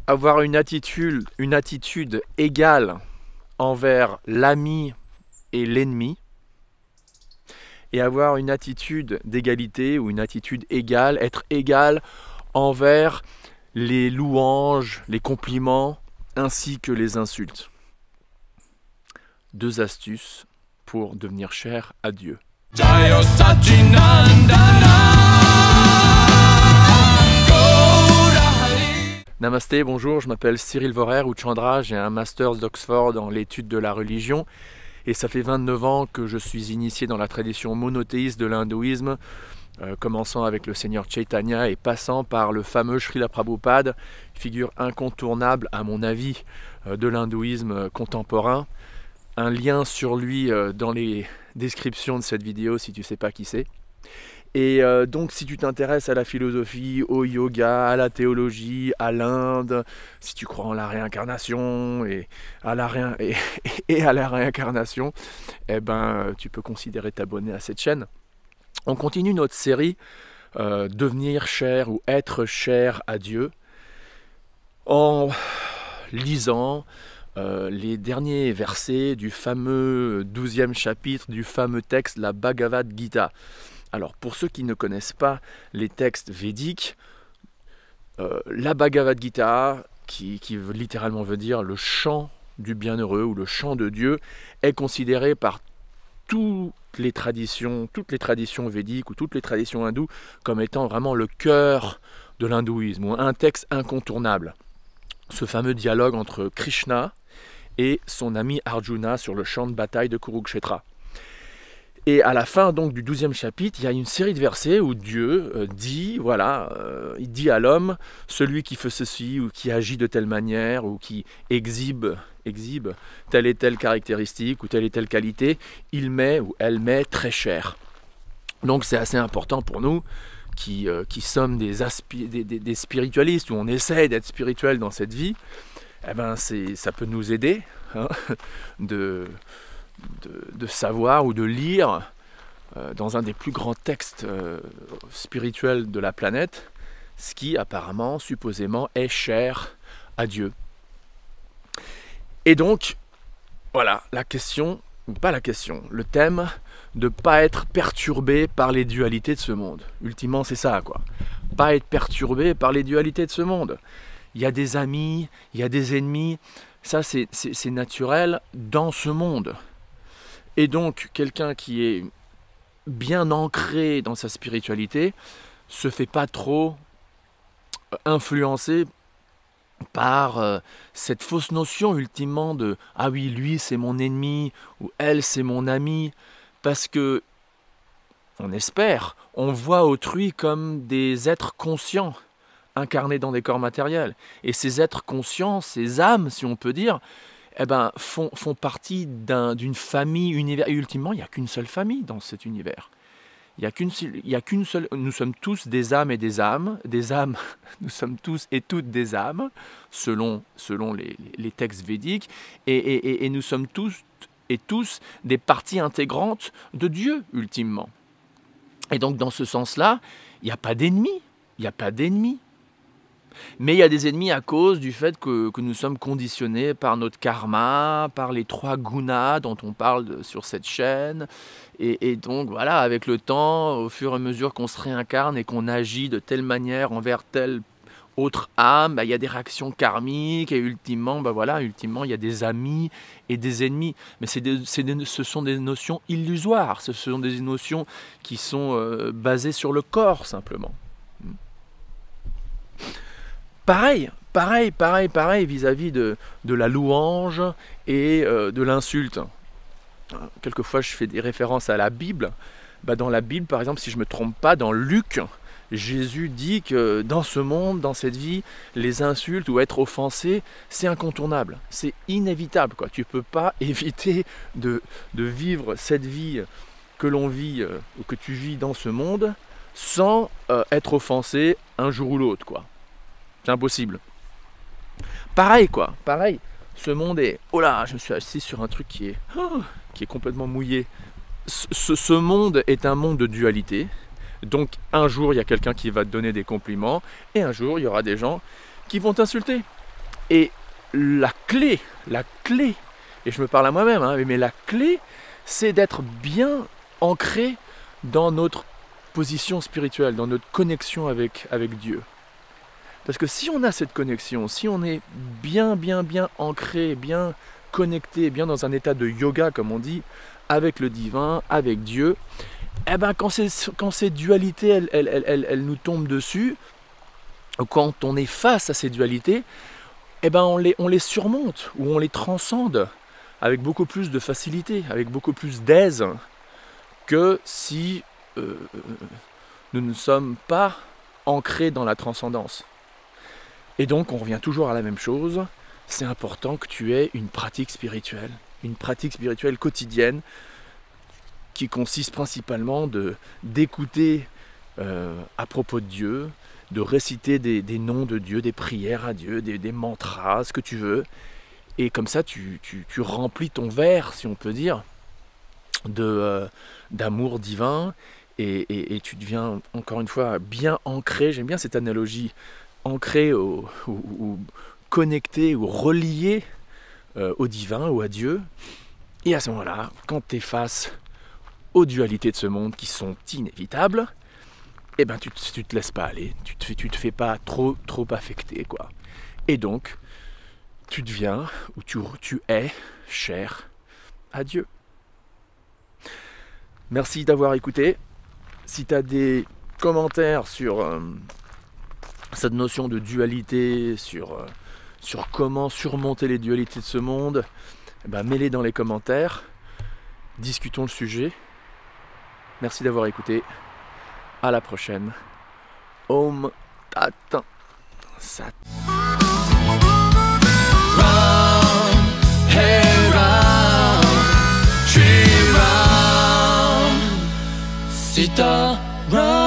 avoir une attitude égale envers l'ami et l'ennemi, et avoir une attitude d'égalité ou une attitude égale, être égal envers les louanges, les compliments, ainsi que les insultes. 2 astuces pour devenir cher à Dieu. Namasté, bonjour, je m'appelle Cyril Vorer ou Chandra, j'ai un Masters d'Oxford dans l'étude de la religion et ça fait 29 ans que je suis initié dans la tradition monothéiste de l'hindouisme, commençant avec le Seigneur Chaitanya et passant par le fameux Srila Prabhupada, figure incontournable à mon avis de l'hindouisme contemporain. Un lien sur lui dans les descriptions de cette vidéo si tu ne sais pas qui c'est. Et donc si tu t'intéresses à la philosophie, au yoga, à la théologie, à l'Inde, si tu crois en la réincarnation et à la réincarnation, eh ben, tu peux considérer t'abonner à cette chaîne. On continue notre série Devenir cher ou être cher à Dieu en lisant les derniers versets du fameux 12e chapitre du fameux texte, la Bhagavad Gita. Alors pour ceux qui ne connaissent pas les textes védiques, la Bhagavad Gita, qui littéralement veut dire le chant du bienheureux ou le chant de Dieu, est considérée par toutes les traditions védiques ou toutes les traditions hindoues comme étant vraiment le cœur de l'hindouisme, ou un texte incontournable. Ce fameux dialogue entre Krishna et son ami Arjuna sur le champ de bataille de Kurukshetra. Et à la fin donc du 12e chapitre, il y a une série de versets où Dieu dit, il dit à l'homme, celui qui fait ceci ou qui agit de telle manière ou qui exhibe telle et telle caractéristique ou telle et telle qualité, il met ou elle met très cher. Donc c'est assez important pour nous qui sommes des spiritualistes, où on essaie d'être spirituel dans cette vie. Eh ben ça peut nous aider de savoir ou de lire dans un des plus grands textes spirituels de la planète, ce qui apparemment, supposément, est cher à Dieu. Et donc, voilà, le thème de ne pas être perturbé par les dualités de ce monde. Ultimement, c'est ça, quoi. Pas être perturbé par les dualités de ce monde. Il y a des amis, il y a des ennemis, ça c'est naturel dans ce monde. Et donc, quelqu'un qui est bien ancré dans sa spiritualité se fait pas trop influencer par cette fausse notion ultimement de « Ah oui, lui c'est mon ennemi » ou « Elle c'est mon ami », parce que, on espère, on voit autrui comme des êtres conscients incarnés dans des corps matériels. Et ces êtres conscients, ces âmes, si on peut dire, eh ben, font partie d'une famille univers. Et ultimement, il n'y a qu'une seule famille dans cet univers. Il y a qu'une seule. Nous sommes tous des âmes et des âmes. Des âmes, nous sommes tous et toutes des âmes, selon les textes védiques. Et nous sommes tous et tous des parties intégrantes de Dieu, ultimement. Et donc, dans ce sens-là, il n'y a pas d'ennemis. Il n'y a pas d'ennemis. Mais il y a des ennemis à cause du fait que nous sommes conditionnés par notre karma, par les 3 gunas dont on parle sur cette chaîne. Et donc voilà, avec le temps, au fur et à mesure qu'on se réincarne et qu'on agit de telle manière envers telle autre âme, il y a des réactions karmiques et ultimement, il y a des amis et des ennemis. Mais ce sont des notions illusoires, ce sont des notions qui sont basées sur le corps simplement. Pareil vis-à-vis de la louange et de l'insulte. Quelquefois, je fais des références à la Bible. Dans la Bible, par exemple, si je ne me trompe pas, dans Luc, Jésus dit que dans ce monde, dans cette vie, les insultes ou être offensé, c'est incontournable. C'est inévitable, quoi. Tu ne peux pas éviter de vivre cette vie que l'on vit ou que tu vis dans ce monde sans être offensé un jour ou l'autre, quoi. C'est impossible. Pareil. Ce monde est... Oh là, je me suis assis sur un truc qui est complètement mouillé. Ce monde est un monde de dualité. Donc un jour, il y a quelqu'un qui va te donner des compliments. Et un jour, il y aura des gens qui vont t'insulter. Et la clé, et je me parle à moi-même, hein, mais la clé, c'est d'être bien ancré dans notre position spirituelle, dans notre connexion avec Dieu. Parce que si on a cette connexion, si on est bien ancré, bien connecté, bien dans un état de yoga, comme on dit, avec le divin, avec Dieu, eh ben quand ces dualités, elles nous tombent dessus, quand on est face à ces dualités, eh ben on les surmonte, ou on les transcende, avec beaucoup plus de facilité, avec beaucoup plus d'aise, que si nous ne sommes pas ancrés dans la transcendance. Et donc on revient toujours à la même chose, c'est important que tu aies une pratique spirituelle quotidienne, qui consiste principalement d'écouter à propos de Dieu, de réciter des noms de Dieu, des prières à Dieu, des mantras, ce que tu veux. Et comme ça, tu remplis ton verre, si on peut dire, d'amour divin, et tu deviens, encore une fois, bien ancré. J'aime bien cette analogie, ancré ou connecté ou relié au divin ou à Dieu. Et à ce moment-là, quand tu es face aux dualités de ce monde qui sont inévitables, eh ben tu te laisses pas aller, tu te fais pas trop affecter, quoi. Et donc, tu deviens, ou tu es cher à Dieu. Merci d'avoir écouté. Si tu as des commentaires sur cette notion de dualité, sur comment surmonter les dualités de ce monde, eh ben, mets-les dans les commentaires. Discutons le sujet. Merci d'avoir écouté. À la prochaine. Om Tat Sat. Round, hey round, tree round, Sita round.